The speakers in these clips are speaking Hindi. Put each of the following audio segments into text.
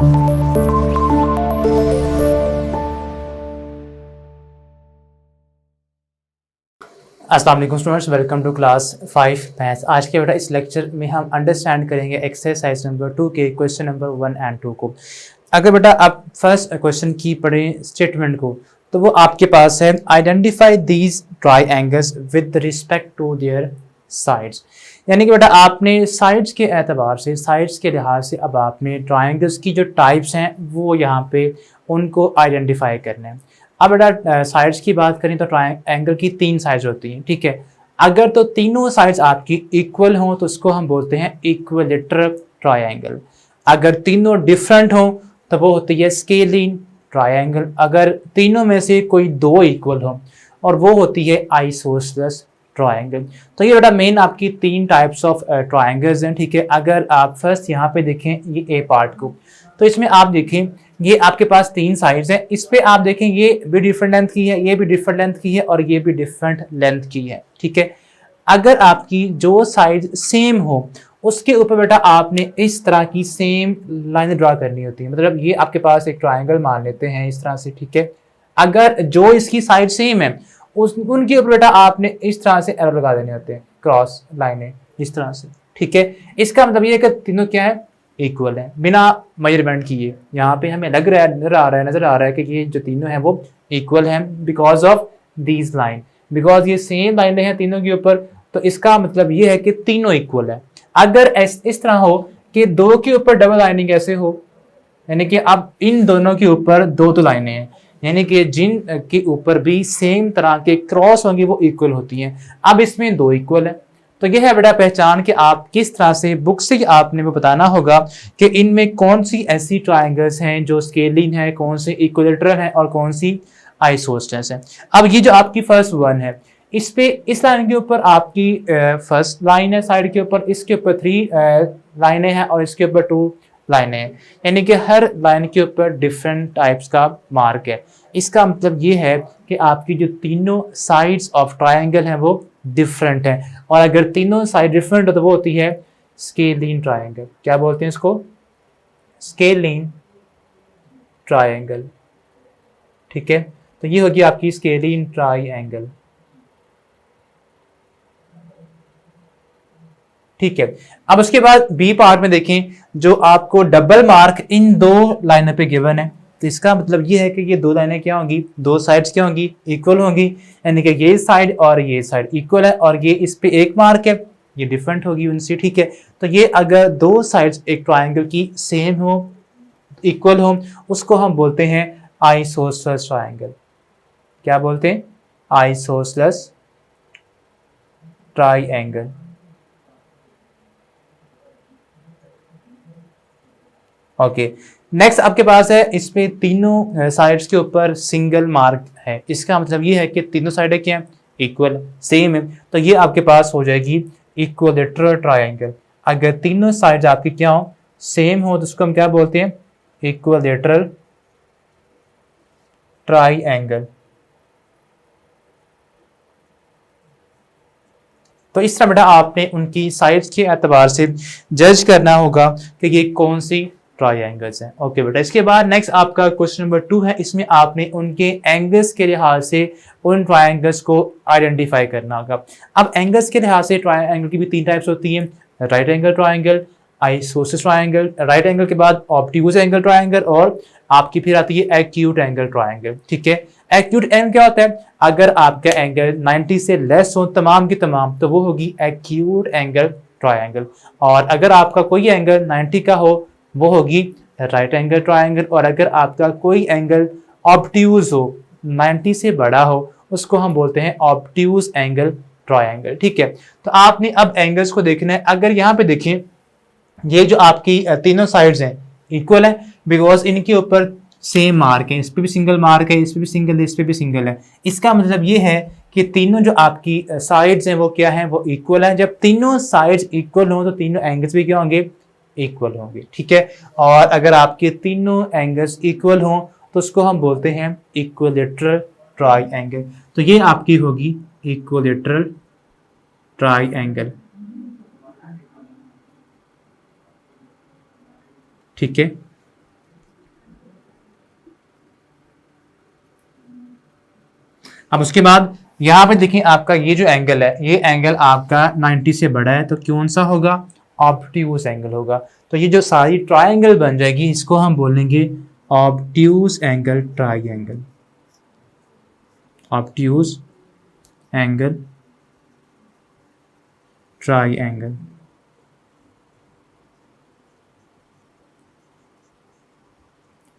अस्सलाम वालेकुम students, welcome to class 5 maths. आज के बेटा इस लेक्चर में हम अंडरस्टैंड करेंगे एक्सरसाइज नंबर 2 के क्वेश्चन नंबर 1 एंड 2 को। अगर बेटा आप फर्स्ट क्वेश्चन की पढ़ें स्टेटमेंट को, तो वो आपके पास है identify these triangles with respect to their sides. यानी कि बेटा आपने साइड्स के एतबार से, साइड्स के लिहाज से अब आपने ट्राइएंगल्स की जो टाइप्स हैं वो यहाँ पे उनको आइडेंटिफाई करने हैं। अब बेटा साइड्स की बात करें तो ट्राइंगल की 3 साइड्स होती हैं, ठीक है। अगर तो तीनों साइड्स आपकी इक्वल हों तो उसको हम बोलते हैं इक्विलेटरल ट्राइंगल। अगर तीनों डिफरेंट हों तो वो होती है स्केलिन ट्राइंगल। अगर तीनों में से कोई 2 इक्वल हो और वो होती है आइसोसेलेस ट्राइंगल। तो ये बेटा मेन आपकी 3 टाइप्स ऑफ ट्राइंगल्स हैं, ठीक है। अगर आप फर्स्ट यहाँ पे देखें ये ए पार्ट को, तो इसमें आप देखें ये आपके पास 3 साइड्स हैं। इस पे आप देखें ये भी डिफरेंट लेंथ की है, ये भी डिफरेंट लेंथ की है और ये भी डिफरेंट लेंथ की है, ठीक है। अगर आपकी जो साइड सेम हो उसके ऊपर बेटा आपने इस तरह की सेम लाइन ड्रा करनी होती है। मतलब ये आपके पास एक ट्राइंगल मान लेते हैं इस तरह से, ठीक है। अगर जो इसकी साइड सेम है उनके ऊपर बेटा आपने इस तरह से एरो लगा देने होते हैं, क्रॉस लाइनें इस तरह से, ठीक है। इसका मतलब ये है कि तीनों क्या है, इक्वल है बिना मेजरमेंट किए। यहाँ पे हमें लग रहा है, नजर आ रहा है कि ये जो तीनों हैं वो इक्वल हैं because of these line, because ये सेम लाइनें हैं तीनों के ऊपर। तो इसका मतलब ये है कि तीनों इक्वल है। अगर इस तरह हो कि 2 के ऊपर डबल लाइनिंग ऐसे हो, यानी कि अब इन दोनों के ऊपर 2 लाइनें हैं, यानी कि जिन के ऊपर भी सेम तरह के क्रॉस होंगी वो इक्वल होती हैं। अब इसमें 2 इक्वल है। तो यह है बेटा पहचान कि आप किस तरह से बुक से आपने वो बताना होगा कि इनमें कौन सी ऐसी ट्राइंगल्स हैं जो स्केलिन है, कौन सी इक्विलेटरल है और कौन सी आइसोसेलेस है। अब ये जो आपकी फर्स्ट वन है, इस पे इस लाइन के ऊपर आपकी फर्स्ट लाइन है साइड के ऊपर, इसके ऊपर 3 लाइनें हैं और इसके ऊपर 2 लाइनें हैं, यानी कि हर लाइन के ऊपर डिफरेंट टाइप्स का मार्क है। इसका मतलब ये है कि आपकी जो तीनों साइड्स ऑफ ट्राइंगल हैं वो डिफरेंट है। और अगर तीनों साइड डिफरेंट हो तो वो होती है स्केलिन ट्राइंगल। क्या बोलते हैं इसको, स्केलिन ट्राइंगल, ठीक है। तो ये होगी आपकी स्केलिन ट्राइंगल, ठीक है। अब उसके बाद बी पार्ट में देखें, जो आपको डबल मार्क इन 2 लाइनों पे गिवन है, तो इसका मतलब ये है कि ये 2 लाइनें क्या होंगी, 2 साइड्स क्या होंगी, इक्वल होंगी। यानी कि ये साइड और ये साइड इक्वल है और ये इस पे 1 मार्क है, ये डिफरेंट होगी उनसे, ठीक है। तो ये अगर 2 साइड्स एक ट्राइंगल की सेम हो, इक्वल हो, उसको हम बोलते हैं आइसोसेलेस ट्राइंगल। क्या बोलते हैं, आइसोसेलेस ट्राइंगल, ओके। नेक्स्ट आपके पास है, इसमें तीनों साइड्स के ऊपर सिंगल मार्क है। इसका मतलब ये है कि तीनों साइडें क्या है, इक्वल सेम है। तो ये आपके पास हो जाएगी इक्विलेटरल ट्राइंगल। अगर तीनों साइड्स आपकी क्या हो, सेम हो, तो उसको हम क्या बोलते हैं, इक्विलेटरल ट्राइंगल। तो इस तरह बेटा आपने उनकी साइड्स के एतबार से जज करना होगा कि ये कौन सी ट्राइंगल्स हैं। ओके बेटा, इसके बाद नेक्स्ट आपका क्वेश्चन नंबर 2 है। इसमें आपने उनके एंगल्स के लिहाज से उन ट्राइंगल्स को आइडेंटिफाई करना होगा। अब एंगल्स के लिहाज से ट्राइंगल की भी 3 टाइप्स होती हैं, right angle triangle, isosceles triangle, right angle के बाद ऑब्ट्यूज एंगल ट्राइंगल और आपकी फिर आती है एक्यूट एंगल ट्राइंगल, ठीक है। एक्यूट एंगल क्या होता है, अगर आपका एंगल 90 से लेस हो तमाम की तमाम, तो वो होगी एक्यूट एंगल ट्राइंगल। और अगर आपका कोई एंगल 90 का हो वो होगी राइट एंगल ट्राइंगल। और अगर आपका कोई एंगल ऑब्ट्यूज हो, 90 से बड़ा हो, उसको हम बोलते हैं ऑब्ट्यूज एंगल ट्राइंगल, ठीक है। तो आपने अब एंगल्स को देखना है। अगर यहाँ पे देखें, ये जो आपकी तीनों साइड्स हैं इक्वल है बिकॉज इनके ऊपर सेम मार्क है, इस पे भी सिंगल मार्क है, इस पे भी सिंगल है, इस पे भी सिंगल है। इसका मतलब ये है कि तीनों जो आपकी साइड्स हैं वो क्या हैं, वो इक्वल हैं। जब तीनों साइड्स इक्वल हों तो तीनों एंगल्स भी क्या होंगे, इक्वल होंगे, ठीक है। और अगर आपके तीनों एंगल्स इक्वल हों तो उसको हम बोलते हैं इक्विलेटरल ट्राइंगल। तो ये आपकी होगी इक्विलेटरल ट्राइंगल, ठीक है। अब उसके बाद यहाँ पे देखिए आपका ये जो एंगल है, ये एंगल आपका 90 से बड़ा है, तो कौन सा होगा? ऑब्ट्यूज एंगल होगा। तो ये जो सारी ट्राइंगल बन जाएगी, इसको हम बोलेंगे obtuse angle triangle. Obtuse angle triangle.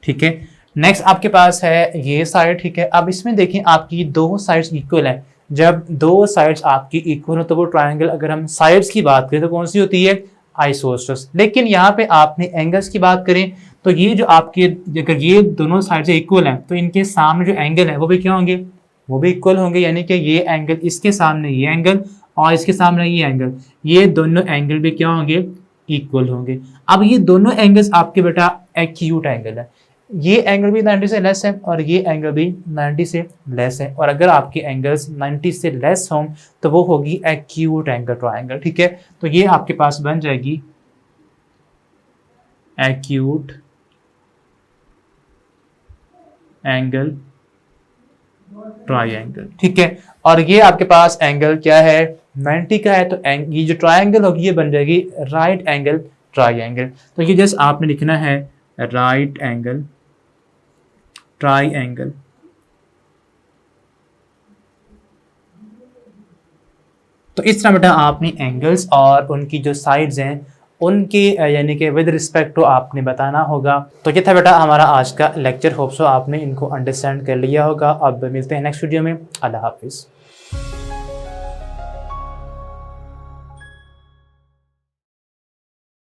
ठीक है, नेक्स्ट आपके पास है ये साइड। ठीक है, अब इसमें देखिए आपकी दो साइड्स इक्वल हैं। जब दो साइड्स आपकी इक्वल हो तो वो ट्रायंगल, अगर हम साइड्स की बात करें तो कौन सी होती है? आइसोसेलेस। लेकिन यहाँ पे आपने एंगल्स की बात करें तो ये जो आपके, अगर ये दोनों साइड से इक्वल हैं तो इनके सामने जो एंगल है वो भी क्या होंगे? वो भी इक्वल होंगे। यानी कि ये एंगल, इसके सामने ये एंगल और इसके सामने ये एंगल, ये दोनों एंगल भी क्या होंगे? इक्वल होंगे। अब ये दोनों एंगल्स आपके बेटा एक्यूट एंगल है। ये एंगल भी 90 से लेस है और ये एंगल भी 90 से लेस है। और अगर आपके एंगल्स 90 से लेस हों तो वो होगी एक्यूट एंगल ट्रायंगल। ठीक है, तो ये आपके पास बन जाएगी एक्यूट एंगल ट्रायंगल। ठीक है, और ये आपके पास एंगल क्या है? 90 का है। तो ये जो ट्रायंगल होगी ये बन जाएगी राइट एंगल ट्रायंगल। तो ये जस्ट आपने लिखना है राइट एंगल ट्रायंगल। तो इस तरह बेटा आपने एंगल्स और उनकी जो साइड्स हैं उनके यानी कि विद रिस्पेक्ट टू आपने बताना होगा। तो ये था बेटा हमारा आज का लेक्चर। होप सो आपने इनको अंडरस्टैंड कर लिया होगा। अब मिलते हैं नेक्स्ट वीडियो में। अल्लाह हाफिज़।